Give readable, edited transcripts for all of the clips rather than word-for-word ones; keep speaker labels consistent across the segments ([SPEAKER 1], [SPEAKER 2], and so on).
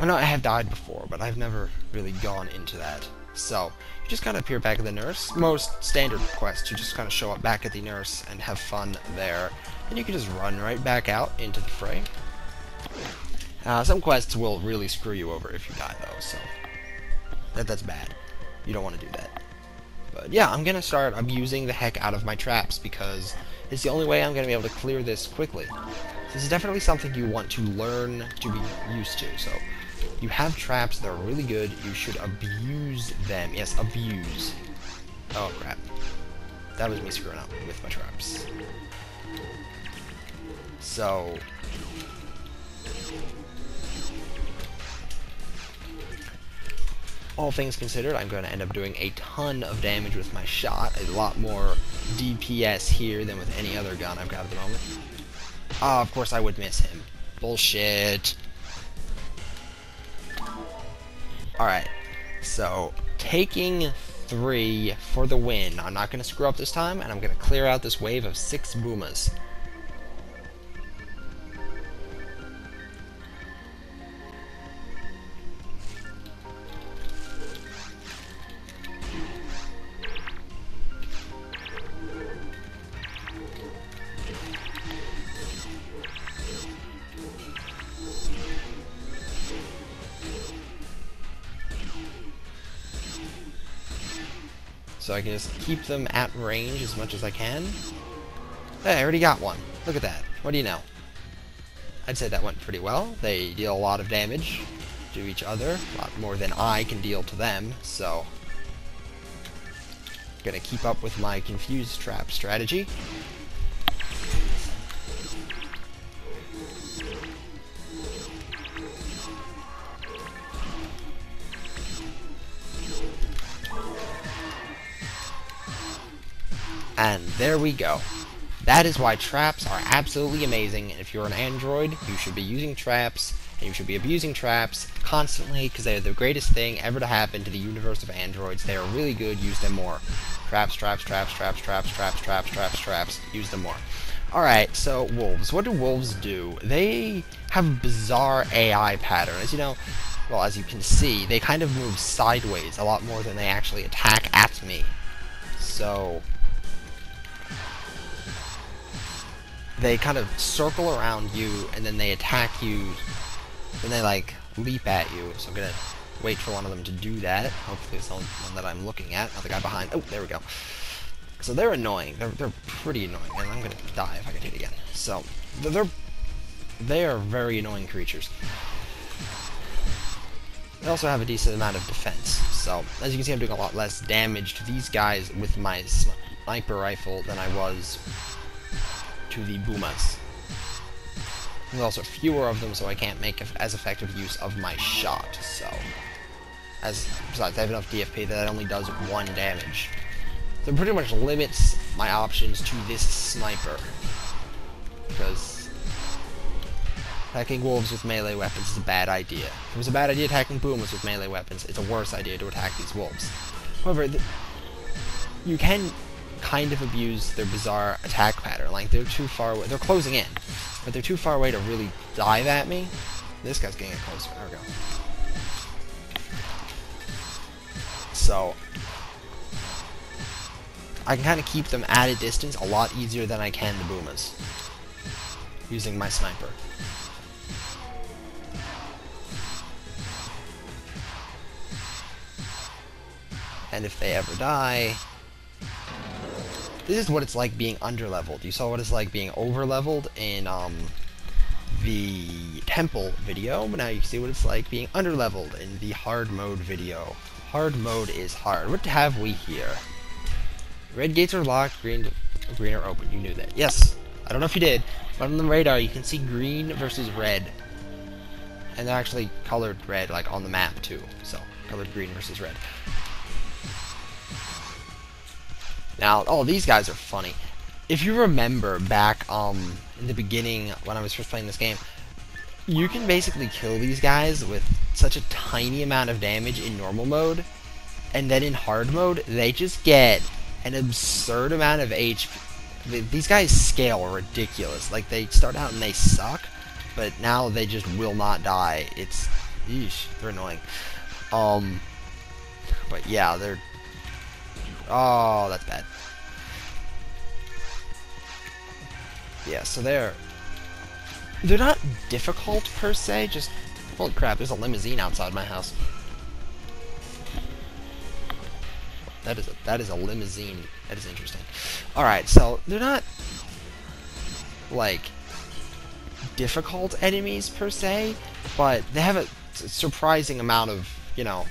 [SPEAKER 1] I know I have died before, but I've never really gone into that. So, you just kind of appear back at the nurse. Most standard quests, you just kind of show up back at the nurse and have fun there. And you can just run right back out into the fray. Some quests will really screw you over if you die, though, so that's bad. You don't want to do that. But yeah, I'm going to start abusing the heck out of my traps, because it's the only way I'm going to be able to clear this quickly. This is definitely something you want to learn to be used to, so you have traps that are really good, you should abuse them. Yes, abuse. Oh crap. That was me screwing up with my traps. So all things considered, I'm going to end up doing a ton of damage with my shot, a lot more DPS here than with any other gun I've got at the moment. Ah, of course I would miss him. Bullshit. Alright, so taking 3 for the win. I'm not going to screw up this time, and I'm going to clear out this wave of 6 boomas. So I can just keep them at range as much as I can. Hey, I already got one. Look at that. What do you know? I'd say that went pretty well. They deal a lot of damage to each other, a lot more than I can deal to them, so gonna keep up with my confused trap strategy. And there we go. That is why traps are absolutely amazing, and if you're an android, you should be using traps, and you should be abusing traps constantly, because they are the greatest thing ever to happen to the universe of androids. They are really good, use them more. Traps, traps, traps, traps, traps, traps, traps, traps, traps, use them more. Alright, so wolves. What do wolves do? They have a bizarre AI pattern. As you know, well, as you can see, they kind of move sideways a lot more than they actually attack at me. So they kind of circle around you, and then they attack you, and they, like, leap at you. So I'm gonna wait for one of them to do that. Hopefully it's the one that I'm looking at, not the guy behind. Oh, there we go. So they're annoying. They're pretty annoying, and I'm gonna die if I get hit again. So, they are very annoying creatures. They also have a decent amount of defense. So, as you can see, I'm doing a lot less damage to these guys with my sniper rifle than I was to the boomas. There's also fewer of them, so I can't make as effective use of my shot. So, besides, I have enough DFP that it only does 1 damage. So it pretty much limits my options to this sniper, because attacking wolves with melee weapons is a bad idea. If it was a bad idea attacking boomas with melee weapons, it's a worse idea to attack these wolves. However, you can kind of abuse their bizarre attack pattern. Like, they're too far away. They're closing in, but they're too far away to really dive at me. This guy's getting closer. There we go. So I can kind of keep them at a distance a lot easier than I can the boomas using my sniper. And if they ever die, this is what it's like being underleveled. You saw what it's like being overleveled in the temple video, but now you see what it's like being underleveled in the hard mode video. Hard mode is hard. What have we here? Red gates are locked, green are open. You knew that. Yes. I don't know if you did, but on the radar you can see green versus red. And they're actually colored red, like on the map too. So, colored green versus red. Now, oh, these guys are funny. If you remember back in the beginning when I was first playing this game, you can basically kill these guys with such a tiny amount of damage in normal mode, and then in hard mode, they just get an absurd amount of HP. These guys scale ridiculous. Like, they start out and they suck, but now they just will not die. It's Yeesh, they're annoying. But yeah, they're... Oh, that's bad. Yeah, so they're not difficult per se, just... Holy crap, there's a limousine outside my house. That is a limousine. That is interesting. Alright, so they're not like difficult enemies per se, but they have a surprising amount of, you know,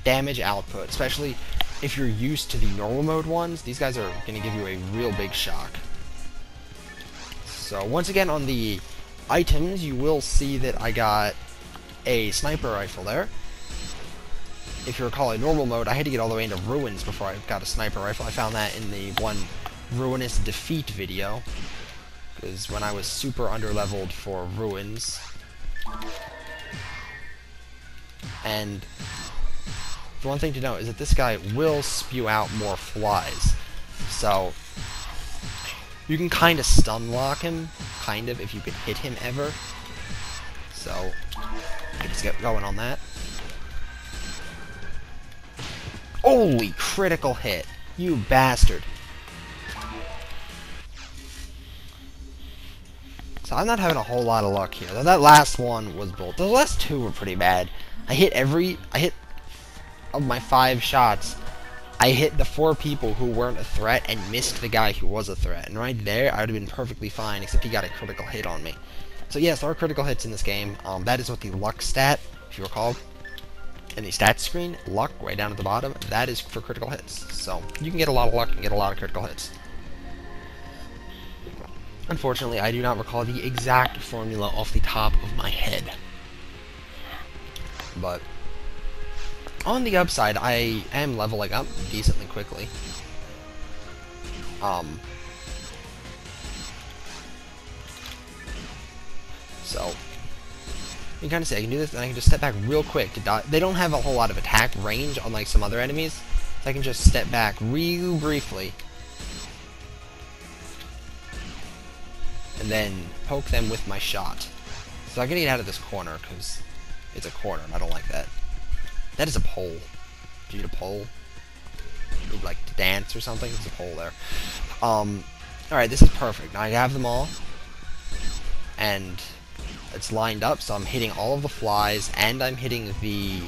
[SPEAKER 1] damage output, especially if you're used to the normal mode ones. These guys are going to give you a real big shock. So once again, on the items, you will see that I got a sniper rifle there. If you recall, in normal mode, I had to get all the way into ruins before I got a sniper rifle. I found that in the one ruinous defeat video, because when I was super underleveled for ruins. And the one thing to note is that this guy will spew out more flies, so you can kind of stun lock him, kind of, if you can hit him ever. So let's get going on that. Holy critical hit, you bastard. So I'm not having a whole lot of luck here. That last one was bull. The last two were pretty bad. I hit of my 5 shots, I hit the 4 people who weren't a threat and missed the guy who was a threat. And right there, I would have been perfectly fine, except he got a critical hit on me. So yes, there are critical hits in this game. That is what the luck stat, if you recall, in the stats screen, luck, way down at the bottom, that is for critical hits. So you can get a lot of luck and get a lot of critical hits. Unfortunately, I do not recall the exact formula off the top of my head. But on the upside, I am leveling up decently quickly. So you can kind of say I can do this, and I can just step back real quick to dodge. They don't have a whole lot of attack range, unlike some other enemies, so I can just step back real briefly and then poke them with my shot. So I'm gonna get out of this corner because it's a corner, and I don't like that. That is a pole. Do you need a pole? You'd like to dance or something? There's a pole there. Alright, this is perfect. Now I have them all, and it's lined up, so I'm hitting all of the flies, and I'm hitting the...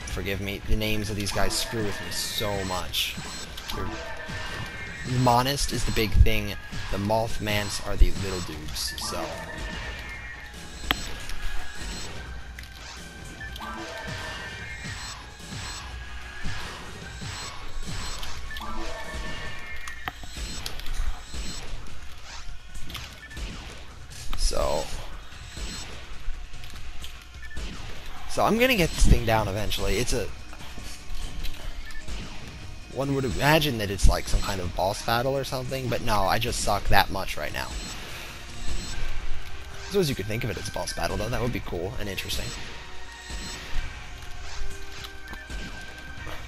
[SPEAKER 1] forgive me, the names of these guys screw with me so much. Monist is the big thing. The Mothmans are the little dudes, so... So I'm gonna get this thing down eventually. It's a... One would imagine that it's like some kind of boss battle or something, but no, I just suck that much right now. I suppose you could think of it as a boss battle, though. That would be cool and interesting.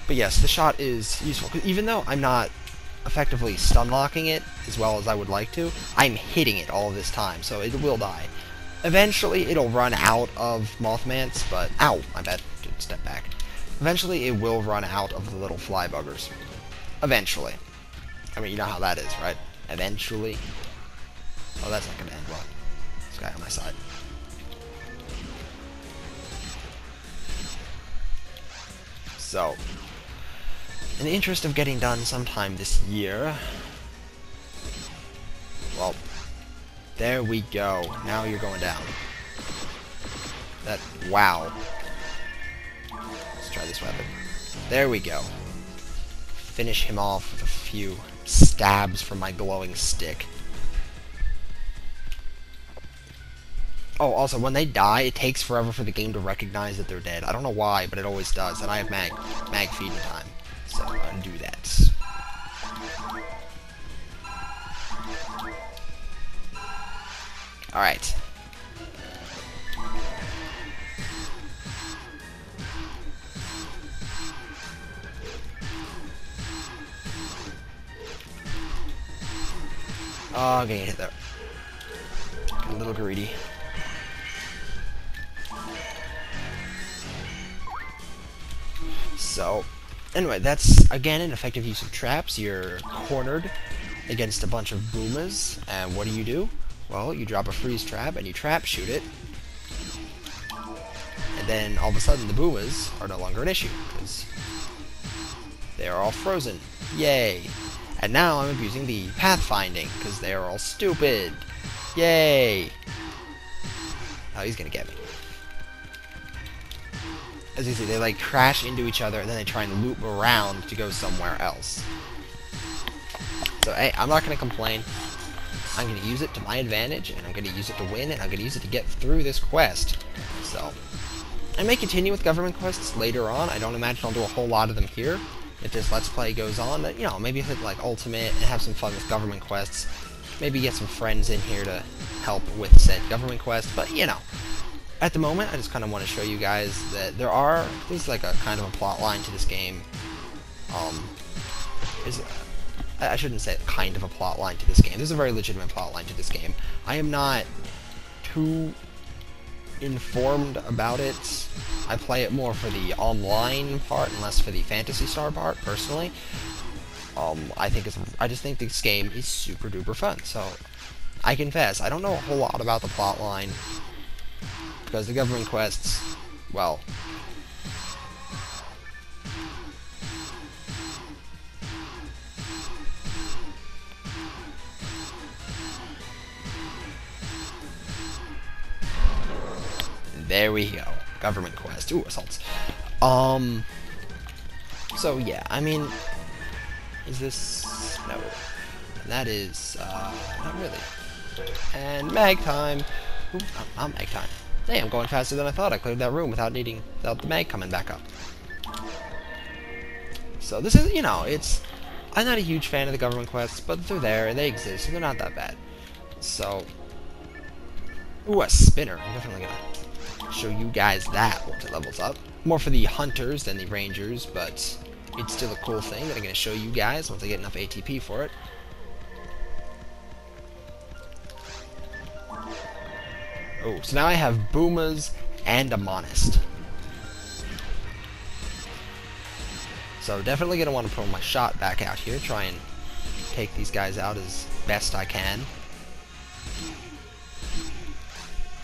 [SPEAKER 1] But yes, the shot is useful, because even though I'm not effectively stun locking it as well as I would like to, I'm hitting it all this time, so it will die. Eventually, it'll run out of Mothmans, but... Ow! My bad. Didn't step back. Eventually, it will run out of the little fly buggers. Eventually. I mean, you know how that is, right? Eventually. Oh, that's not gonna end well. This guy on my side. So, in the interest of getting done sometime this year... Well... There we go. Now you're going down. That... Wow. Let's try this weapon. There we go. Finish him off with a few stabs from my glowing stick. Oh, also, when they die, it takes forever for the game to recognize that they're dead. I don't know why, but it always does. And I have mag feeding time. So, undo that. Alright. Oh, getting hit there. A little greedy. So, anyway, that's, again, an effective use of traps. You're cornered against a bunch of boomas, and what do? Well, you drop a freeze trap, and you trap shoot it, and then all of a sudden the boomas are no longer an issue, because they are all frozen. Yay! And now I'm abusing the pathfinding, because they are all stupid. Yay! Oh, he's gonna get me. As you see, they like crash into each other, and then they try and loop around to go somewhere else. So, hey, I'm not gonna complain. I'm gonna use it to my advantage, and I'm gonna use it to win, and I'm gonna use it to get through this quest. So, I may continue with government quests later on. I don't imagine I'll do a whole lot of them here. If this Let's Play goes on, you know, maybe hit like Ultimate and have some fun with government quests. Maybe get some friends in here to help with said government quest, but, you know. At the moment, I just kind of want to show you guys that there's like a kind of a plot line to this game. I shouldn't say kind of a plot line to this game. There's a very legitimate plot line to this game. I am not too informed about it. I play it more for the online part and less for the Phantasy Star part, personally. I just think this game is super duper fun. So, I confess, I don't know a whole lot about the plot line, because the government quests, well, there we go. Government quest. Ooh, assaults. So yeah, I mean, is this, no, that is, not really. And mag time. Ooh, not mag time. Hey, I'm going faster than I thought. I cleared that room without the mag coming back up. So this is, you know, I'm not a huge fan of the government quests, but they're there, and they exist, and they're not that bad. So, ooh, a spinner. I'm definitely gonna show you guys that once it levels up. More for the hunters than the rangers, but it's still a cool thing that I'm gonna show you guys once I get enough ATP for it. Oh, so now I have Boomas and a Monist. So definitely going to want to pull my shot back out here, try and take these guys out as best I can.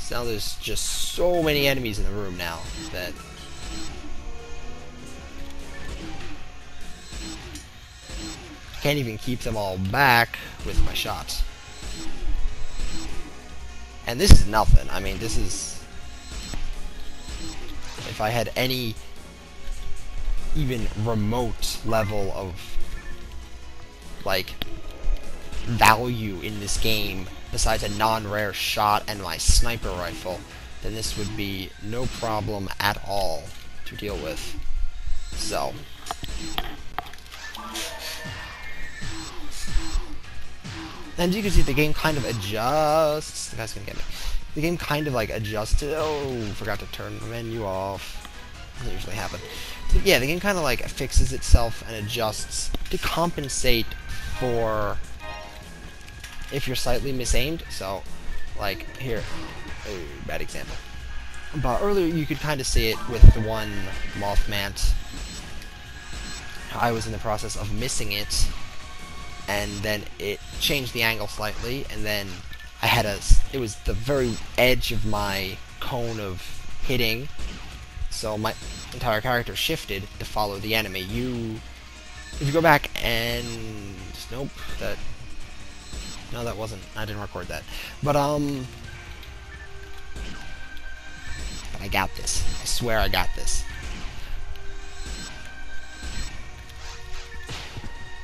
[SPEAKER 1] So now there's just so many enemies in the room now that I can't even keep them all back with my shots. And this is nothing. I mean, this is... if I had any even remote level of, like, value in this game, besides a non-rare shot and my sniper rifle, then this would be no problem at all to deal with. So... and you can see the game kind of adjusts. The guy's gonna get me. The game kind of like adjusted. Oh, forgot to turn the menu off. Doesn't usually happen. So, yeah, the game kind of like fixes itself and adjusts to compensate for if you're slightly misaimed. So, like here, oh, bad example. But earlier you could kind of see it with the one Mothmant. I was in the process of missing it, and then it changed the angle slightly, and then I had it was the very edge of my cone of hitting, so my entire character shifted to follow the enemy. If you go back and, nope, no, that wasn't, I didn't record that, but I got this, I swear I got this.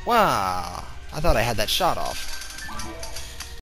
[SPEAKER 1] Wow, I thought I had that shot off.